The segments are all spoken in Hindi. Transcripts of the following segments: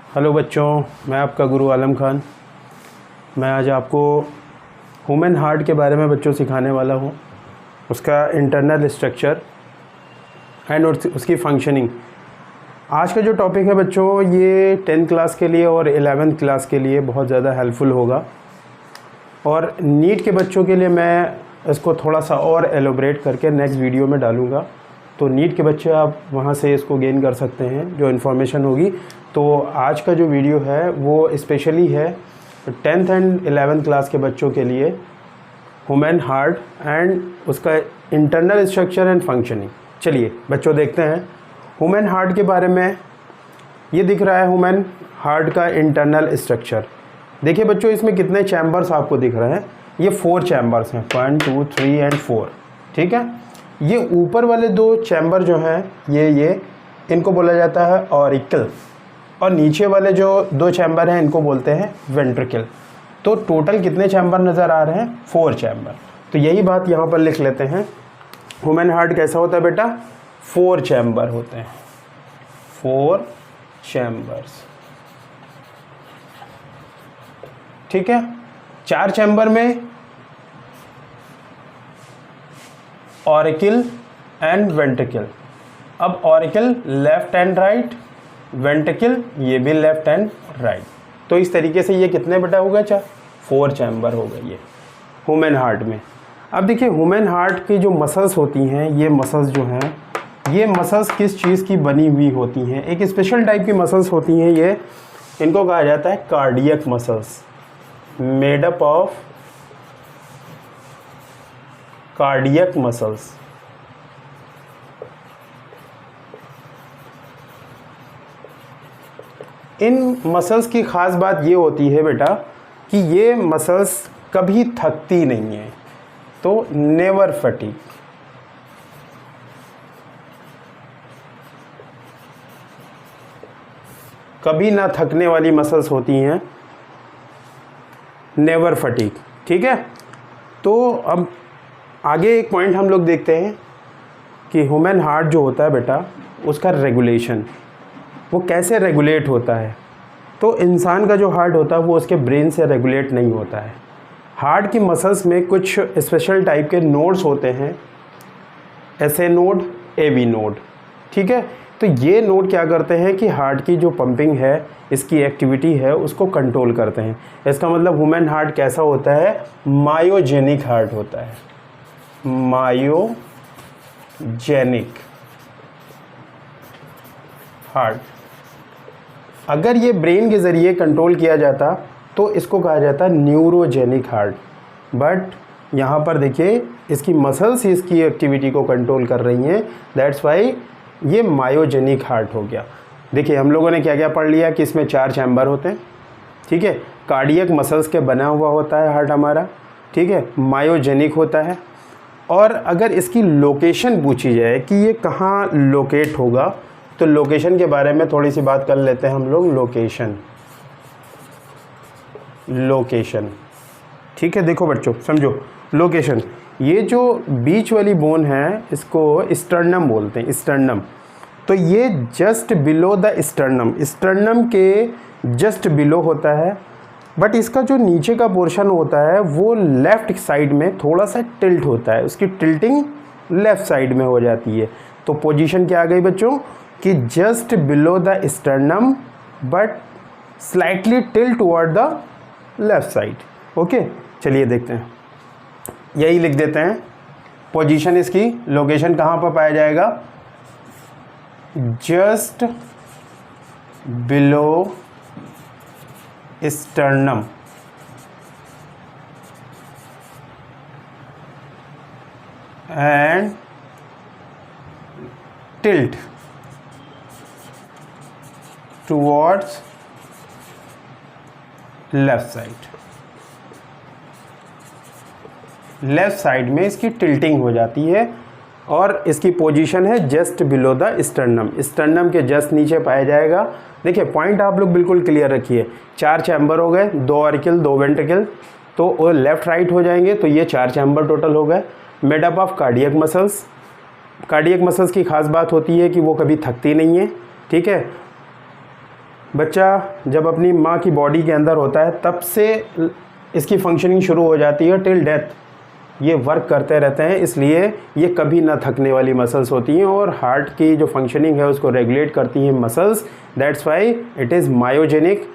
हेलो बच्चों, मैं आपका गुरु आलम खान। मैं आज आपको ह्यूमन हार्ट के बारे में बच्चों सिखाने वाला हूँ, उसका इंटरनल स्ट्रक्चर एंड उसकी फंक्शनिंग। आज का जो टॉपिक है बच्चों, ये 10th क्लास के लिए और 11th क्लास के लिए बहुत ज़्यादा हेल्पफुल होगा, और नीट के बच्चों के लिए मैं इसको थोड़ा सा और एलोब्रेट करके नेक्स्ट वीडियो में डालूँगा। तो नीट के बच्चे आप वहाँ से इसको गेन कर सकते हैं जो इन्फॉर्मेशन होगी। तो आज का जो वीडियो है वो स्पेशली है 10th एंड 11th क्लास के बच्चों के लिए, ह्यूमन हार्ट एंड उसका इंटरनल स्ट्रक्चर एंड फंक्शनिंग। चलिए बच्चों देखते हैं ह्यूमन हार्ट के बारे में। ये दिख रहा है ह्यूमन हार्ट का इंटरनल स्ट्रक्चर। देखिए बच्चों, इसमें कितने चैम्बर्स आपको दिख रहे हैं। ये 4 चैम्बर्स हैं, 1 2 3 एंड 4। ठीक है, ये ऊपर वाले 2 चैम्बर जो हैं ये इनको बोला जाता है ऑरिकल, और नीचे वाले जो 2 चैम्बर हैं इनको बोलते हैं वेंट्रिकल। तो टोटल कितने चैम्बर नज़र आ रहे हैं? 4 चैम्बर। तो यही बात यहाँ पर लिख लेते हैं। ह्यूमन हार्ट कैसा होता है बेटा? 4 चैम्बर होते हैं, 4 चैम्बर्स। ठीक है, 4 चैम्बर में ऑरिकल एंड वेंट्रिकल। अब auricle left and right, ventricle ये भी लेफ्ट एंड राइट। तो इस तरीके से ये कितने बेटा हो गए? 4 चैम्बर हो गए ये ह्यूमन हार्ट में। अब देखिए ह्यूमन हार्ट की जो मसल्स होती हैं, ये मसल्स जो हैं, ये मसल्स किस चीज़ की बनी हुई होती हैं? एक स्पेशल टाइप की मसल्स होती हैं, ये इनको कहा जाता है cardiac muscles, made up of cardiac muscles. In muscles की ख़ास बात ये होती है बेटा कि ये मसल्स कभी थकती नहीं है, तो नेवर फटीग। कभी ना थकने वाली मसल्स होती हैं, नेवर फटीग। ठीक है, तो अब आगे एक पॉइंट हम लोग देखते हैं कि ह्यूमन हार्ट जो होता है बेटा, उसका रेगुलेशन वो कैसे रेगुलेट होता है। तो इंसान का जो हार्ट होता है वो उसके ब्रेन से रेगुलेट नहीं होता है। हार्ट की मसल्स में कुछ स्पेशल टाइप के नोड्स होते हैं, एसए नोड, एवी नोड। ठीक है, तो ये नोड क्या करते हैं कि हार्ट की जो पंपिंग है, इसकी एक्टिविटी है, उसको कंट्रोल करते हैं। इसका मतलब ह्यूमन हार्ट कैसा होता है? मायोजेनिक हार्ट होता है, मायोजेनिक हार्ट। अगर ये ब्रेन के ज़रिए कंट्रोल किया जाता तो इसको कहा जाता न्यूरोजेनिक हार्ट, बट यहाँ पर देखिए इसकी मसल्स ही इसकी एक्टिविटी को कंट्रोल कर रही हैं, दैट्स वाई ये मायोजेनिक हार्ट हो गया। देखिए हम लोगों ने क्या क्या पढ़ लिया कि इसमें 4 चैम्बर होते हैं। ठीक है, कार्डियक मसल्स के बना हुआ होता है हार्ट हमारा। ठीक है, मायोजेनिक होता है। और अगर इसकी लोकेशन पूछी जाए कि ये कहाँ लोकेट होगा, तो लोकेशन के बारे में थोड़ी सी बात कर लेते हैं हम लोग। लोकेशन ठीक है, देखो बच्चों समझो लोकेशन। ये जो बीच वाली बोन है इसको स्टर्नम बोलते हैं, स्टर्नम। तो ये जस्ट बिलो द स्टर्नम के जस्ट बिलो होता है, बट इसका जो नीचे का पोर्शन होता है वो लेफ़्ट साइड में थोड़ा सा टिल्ट होता है, उसकी टिल्टिंग लेफ़्ट साइड में हो जाती है। तो पोजीशन क्या आ गई बच्चों कि just below the sternum but slightly tilt toward the left side. Okay, चलिए देखते हैं, यही लिख देते हैं पोजीशन। इसकी लोकेशन कहाँ पर पाया जाएगा? Just below sternum and tilt towards left side. Left side में इसकी टिल्टिंग हो जाती है, और इसकी पोजीशन है just below the sternum. Sternum के जस्ट नीचे पाया जाएगा। देखिए पॉइंट आप लोग बिल्कुल क्लियर रखिए। 4 चैम्बर हो गए, 2 ऑरिकल 2 वेंट्रिकल, तो वो लेफ़्ट राइट हो जाएंगे, तो ये 4 चैम्बर टोटल हो गए, made up of cardiac muscles. Cardiac muscles की खास बात होती है कि वो कभी थकती नहीं है। ठीक है, बच्चा जब अपनी माँ की बॉडी के अंदर होता है तब से इसकी फंक्शनिंग शुरू हो जाती है टिल डेथ, ये वर्क करते रहते हैं, इसलिए ये कभी ना थकने वाली मसल्स होती हैं और हार्ट की जो फंक्शनिंग है उसको रेगुलेट करती हैं muscles. That's why it is myogenic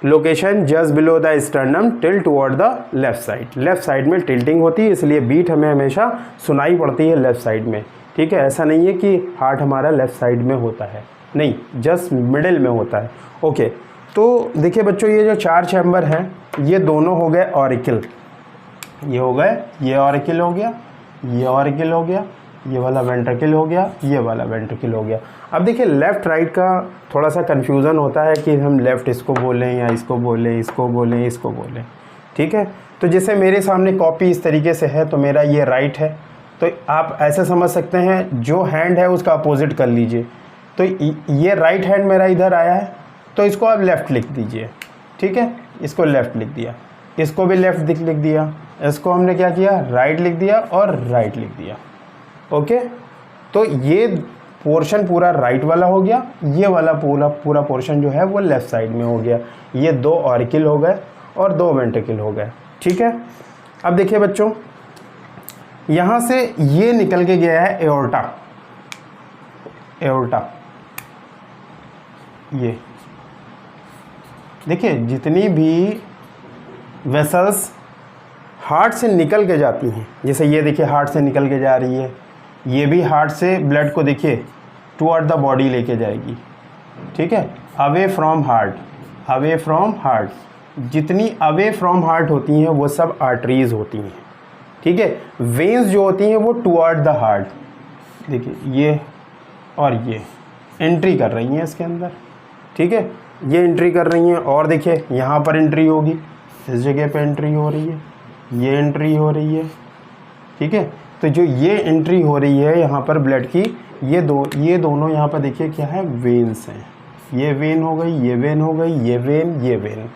location just below the sternum till toward the left side में टिल्टिंग होती है, इसलिए बीट हमें हमेशा सुनाई पड़ती है लेफ़्ट साइड में। ठीक है, ऐसा नहीं है कि हार्ट हमारा लेफ़्ट साइड में होता है, नहीं, जस्ट मिडिल में होता है। ओके, तो देखिए बच्चों, ये जो 4 चैम्बर हैं ये दोनों हो गए ऑरिकल, ये हो गए, ये ऑरिकल हो गया, ये ऑरिकल हो गया, ये वाला वेंट्रिकल हो गया, ये वाला वेंट्रिकल हो गया। अब देखिए लेफ़्ट राइट का थोड़ा सा कन्फ्यूज़न होता है कि हम लेफ़्ट इसको बोलें या इसको बोलें, इसको बोलें, इसको बोलें। ठीक है, तो जैसे मेरे सामने कॉपी इस तरीके से है तो मेरा ये राइट है, तो आप ऐसे समझ सकते हैं जो हैंड है उसका अपोजिट कर लीजिए। तो ये राइट हैंड मेरा इधर आया है तो इसको आप लेफ़्ट लिख दीजिए। ठीक है, इसको लेफ़्ट लिख दिया, इसको भी लेफ़्ट लिख दिया, इसको हमने क्या किया, राइट लिख दिया और राइट लिख दिया। ओके, तो ये पोर्शन पूरा राइट वाला हो गया, ये वाला पूरा पोर्शन जो है वो लेफ़्ट साइड में हो गया। ये 2 ऑरिकल हो गए और 2 वेंट्रिकल हो गए। ठीक है, अब देखिए बच्चों, यहाँ से ये निकल के गया है एओर्टा, एओर्टा। ये देखिए जितनी भी वेसल्स हार्ट से निकल के जाती हैं, जैसे ये देखिए हार्ट से निकल के जा रही है, ये भी हार्ट से ब्लड को देखिए टुवर्ड द बॉडी लेके जाएगी। ठीक है, away from heart, away from heart, जितनी अवे फ्रॉम हार्ट होती हैं वो सब आर्टरीज होती हैं। ठीक है, वेन्स जो होती हैं वो टुवर्ड द हार्ट, देखिए ये और ये एंट्री कर रही हैं इसके अंदर। ठीक है, ये एंट्री कर रही हैं और देखिए यहाँ पर एंट्री होगी, इस जगह पे एंट्री हो रही है, ये एंट्री हो रही है। ठीक है, तो जो ये एंट्री हो रही है यहाँ पर ब्लड की, ये दोनों यहाँ पर देखिए क्या है, वेन्स हैं। ये वेन हो गई, ये वेन हो गई, ये वेन, ये वेन,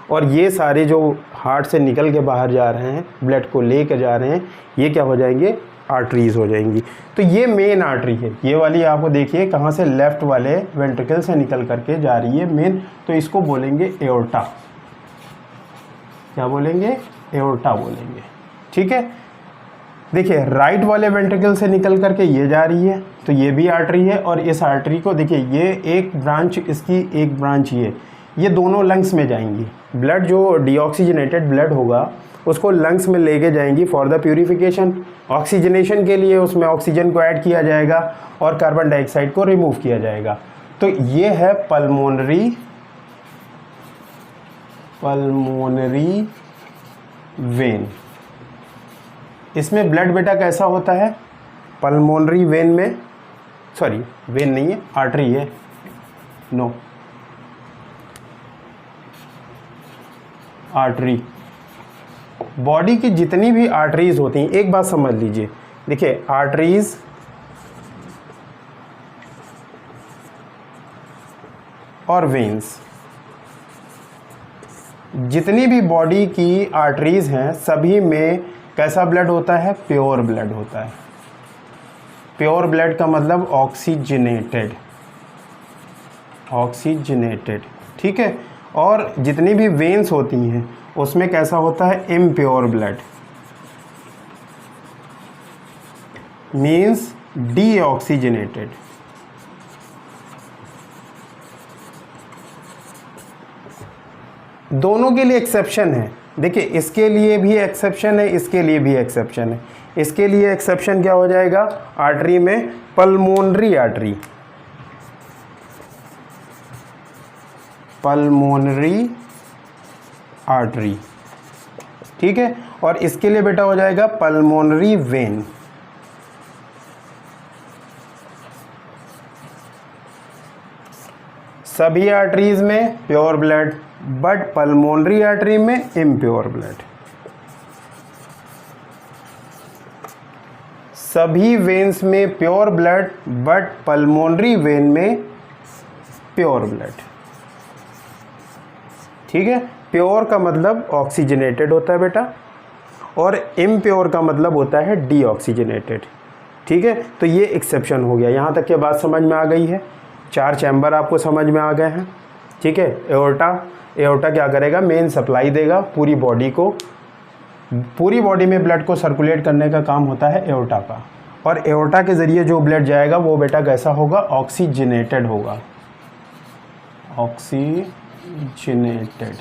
और ये सारे जो हार्ट से निकल के बाहर जा रहे हैं, ब्लड को ले कर जा रहे हैं, ये क्या हो जाएंगे, आर्टरीज हो जाएंगी। तो ये मेन आर्टरी है, ये वाली आपको देखिए कहाँ से, लेफ़्ट वाले वेंट्रिकल से निकल करके जा रही है मेन, तो इसको बोलेंगे एओर्टा। क्या बोलेंगे, एओर्टा बोलेंगे। ठीक है, देखिए राइट वाले वेंट्रिकल से निकल करके ये जा रही है तो ये भी आर्टरी है, और इस आर्टरी को देखिए ये एक ब्रांच, इसकी एक ब्रांच ये दोनों लंग्स में जाएंगी। ब्लड जो डीऑक्सीजनेटेड ब्लड होगा उसको लंग्स में लेके जाएंगी फॉर द प्यूरिफिकेशन, ऑक्सीजनेशन के लिए उसमें ऑक्सीजन को ऐड किया जाएगा और कार्बन डाइऑक्साइड को रिमूव किया जाएगा। तो ये है पल्मोनरी वेन। इसमें ब्लड बेटा कैसा होता है, पल्मोनरी वेन में, सॉरी वेन नहीं है, आर्टरी है, नो आर्टरी। बॉडी की जितनी भी आर्टरीज होती हैं, एक बात समझ लीजिए, देखिए आर्टरीज और वेन्स, जितनी भी बॉडी की आर्टरीज हैं सभी में कैसा ब्लड होता है, प्योर ब्लड होता है। प्योर ब्लड का मतलब ऑक्सीजनेटेड, ऑक्सीजनेटेड। ठीक है, और जितनी भी वेन्स होती हैं उसमें कैसा होता है, इम्प्योर ब्लड, मीन्स डीऑक्सीजनेटेड। दोनों के लिए एक्सेप्शन है, देखिए इसके लिए भी एक्सेप्शन है, इसके लिए भी एक्सेप्शन है। इसके लिए एक्सेप्शन क्या हो जाएगा, आर्टरी में पल्मोनरी आर्टरी, पल्मोनरी आर्टरी। ठीक है, और इसके लिए बेटा हो जाएगा पल्मोनरी वेन। सभी आर्टरीज में pure blood, but pulmonary artery में इम्प्योर ब्लड। सभी वेन्स में pure blood, but pulmonary vein में प्योर ब्लड। ठीक है, प्योर का मतलब ऑक्सीजनेटेड होता है बेटा, और इम्प्योर का मतलब होता है डीऑक्सीजनेटेड। ठीक है, तो ये एक्सेप्शन हो गया। यहाँ तक की बात समझ में आ गई है, 4 चैम्बर आपको समझ में आ गए हैं। ठीक है। एओर्टा क्या करेगा, मेन सप्लाई देगा पूरी बॉडी को, पूरी बॉडी में ब्लड को सर्कुलेट करने का काम होता है एओर्टा का। और एओर्टा के ज़रिए जो ब्लड जाएगा वो बेटा कैसा होगा, ऑक्सीजनेटेड होगा, ऑक्सीजनेटेड।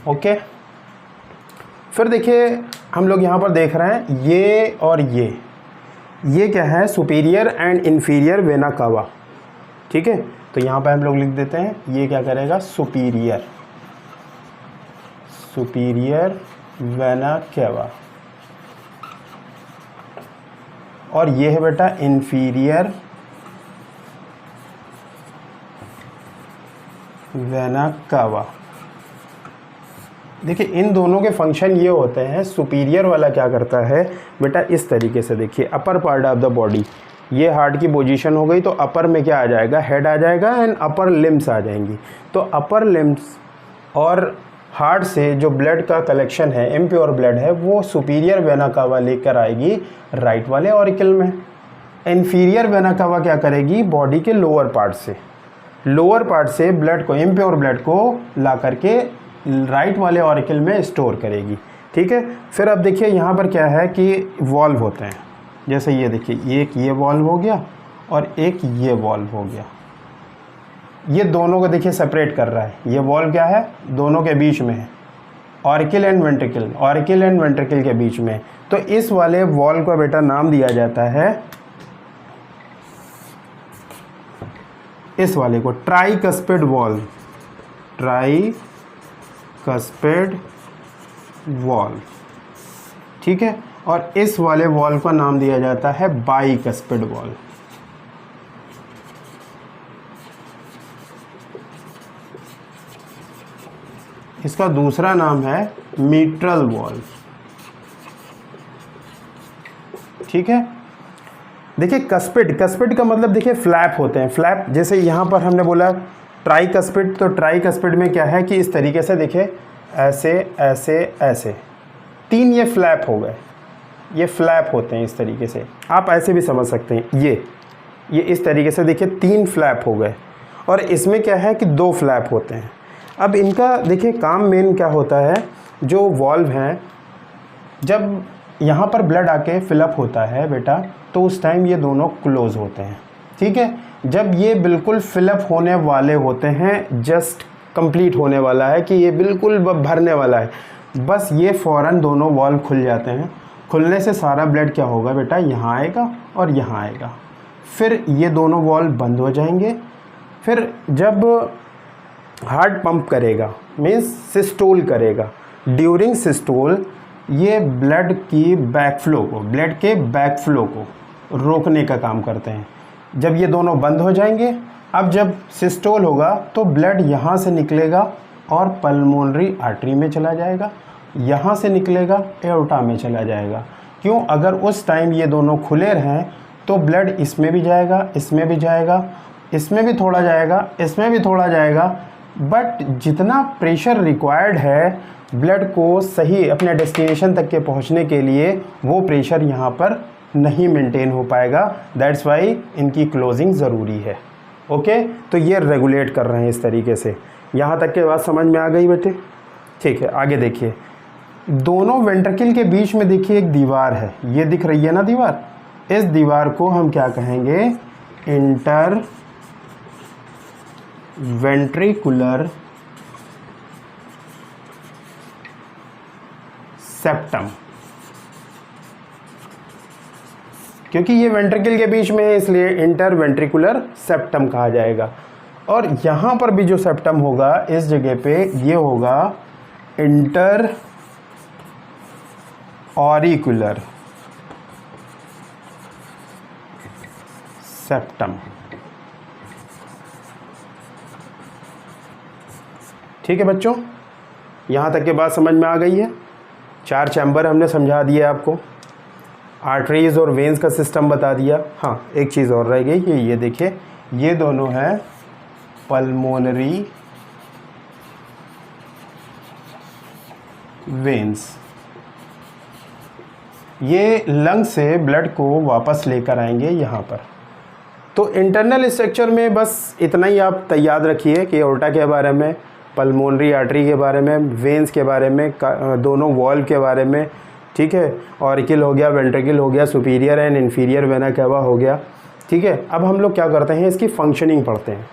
ओके, फिर देखिए हम लोग यहाँ पर देख रहे हैं ये और ये क्या है, superior and inferior vena cava. ठीक है, तो यहाँ पर हम लोग लिख देते हैं ये क्या करेगा, सुपीरियर वेना कावा, और ये है बेटा इन्फीरियर वेना कावा। देखिए इन दोनों के फंक्शन ये होते हैं, सुपीरियर वाला क्या करता है बेटा, इस तरीके से देखिए, upper part of the body, ये हार्ट की पोजीशन हो गई, तो अपर में क्या आ जाएगा, हेड आ जाएगा एंड अपर लिम्स आ जाएंगी। तो अपर लिम्स और हार्ट से जो ब्लड का कलेक्शन है, इम्प्योर ब्लड है, वो सुपीरियर वेना कावा लेकर आएगी राइट वाले ऑरिकल में। इन्फीरियर वेना कावा क्या करेगी, बॉडी के लोअर पार्ट से ब्लड को, इम्प्योर ब्लड को ला करके राइट वाले ऑरिकल में स्टोर करेगी। ठीक है, फिर अब देखिए यहाँ पर क्या है कि वॉल्व होते हैं, जैसे ये देखिए, एक ये वॉल्व हो गया और एक ये वॉल्व हो गया, ये दोनों को देखिए सेपरेट कर रहा है। ये वॉल्व क्या है, दोनों के बीच में है, ऑरिकल एंड वेंट्रिकल के बीच में। तो इस वाले वॉल्व का बेटा नाम दिया जाता है, इस वाले को ट्राइकस्पिड वॉल्व, ट्राइकस्पिड वॉल्व। ठीक है, और इस वाले वॉल्व का नाम दिया जाता है बाइकस्पिड वॉल्व। इसका दूसरा नाम है मिट्रल वॉल्व। ठीक है, देखिए कस्पिड का मतलब देखिए फ्लैप होते हैं, फ्लैप, जैसे यहाँ पर हमने बोला ट्राइकस्पिड, तो ट्राइकस्पिड में क्या है कि इस तरीके से देखिए, ऐसे ऐसे ऐसे, तीन ये फ्लैप हो गए, ये फ्लैप होते हैं इस तरीके से, आप ऐसे भी समझ सकते हैं, ये इस तरीके से देखिए तीन फ्लैप हो गए, और इसमें क्या है कि दो फ्लैप होते हैं। अब इनका देखिए काम मेन क्या होता है, जो वॉल्व हैं, जब यहाँ पर ब्लड आके फिलअप होता है बेटा, तो उस टाइम ये दोनों क्लोज होते हैं। ठीक है, जब ये बिल्कुल फिलअप होने वाले होते हैं, जस्ट कंप्लीट होने वाला है कि ये बिल्कुल भरने वाला है, बस ये फ़ौरन दोनों वॉल्व खुल जाते हैं। खुलने से सारा ब्लड क्या होगा बेटा, यहाँ आएगा और यहाँ आएगा, फिर ये दोनों वॉल्व बंद हो जाएंगे। फिर जब हार्ट पंप करेगा, मीन्स सिस्टोल करेगा, ड्यूरिंग सिस्टोल ये ब्लड के बैक फ्लो को रोकने का काम करते हैं। जब ये दोनों बंद हो जाएंगे, अब जब सिस्टोल होगा तो ब्लड यहाँ से निकलेगा और पल्मोनरी आर्टरी में चला जाएगा, यहाँ से निकलेगा एओर्टा में चला जाएगा। क्यों, अगर उस टाइम ये दोनों खुले रहें तो ब्लड इसमें भी जाएगा, इसमें भी जाएगा, इसमें भी थोड़ा जाएगा, इसमें भी थोड़ा जाएगा, बट जितना प्रेशर रिक्वायर्ड है ब्लड को सही अपने डेस्टिनेशन तक के पहुंचने के लिए, वो प्रेशर यहाँ पर नहीं मेंटेन हो पाएगा। दैट्स वाई इनकी क्लोजिंग ज़रूरी है। ओके, तो ये रेगुलेट कर रहे हैं इस तरीके से। यहाँ तक के बात समझ में आ गई बेटे? ठीक है, आगे देखिए, दोनों वेंट्रिकल के बीच में देखिए एक दीवार है, ये दिख रही है ना दीवार, इस दीवार को हम क्या कहेंगे, इंटर वेंट्रिकुलर सेप्टम। क्योंकि ये वेंट्रिकल के बीच में है इसलिए इंटर वेंट्रिकुलर सेप्टम कहा जाएगा। और यहाँ पर भी जो सेप्टम होगा इस जगह पे ये होगा इंटर ऑरिकुलर सेप्टम। ठीक है बच्चों, यहाँ तक के बात समझ में आ गई है। 4 चैम्बर हमने समझा दिया आपको, आर्टरीज और वेन्स का सिस्टम बता दिया। हाँ, एक चीज़ और रह गई, ये देखिए, ये दोनों हैं पल्मोनरी वेन्स। ये लंग से ब्लड को वापस लेकर आएंगे यहाँ पर। तो इंटरनल स्ट्रक्चर में बस इतना ही आप याद रखिए कि एओर्टा के बारे में, पल्मोनरी आर्टरी के बारे में, वेंस के बारे में, दोनों वॉल्व के बारे में, ठीक है, ऑरिकल हो गया, वेंट्रिकल हो गया, superior and inferior vena cava हो गया, ठीक है। अब हम लोग क्या करते हैं, इसकी फंक्शनिंग पढ़ते हैं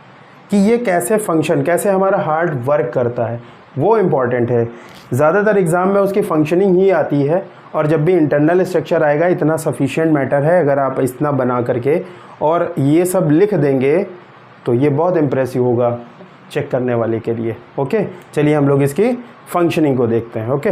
कि ये कैसे हमारा हार्ट वर्क करता है, वो इम्पॉर्टेंट है। ज़्यादातर एग्ज़ाम में उसकी फंक्शनिंग ही आती है, और जब भी इंटरनल स्ट्रक्चर आएगा इतना सफिशिएंट मैटर है। अगर आप इतना बना करके और ये सब लिख देंगे तो ये बहुत इम्प्रेसिव होगा चेक करने वाले के लिए। ओके, चलिए हम लोग इसकी फंक्शनिंग को देखते हैं। ओके।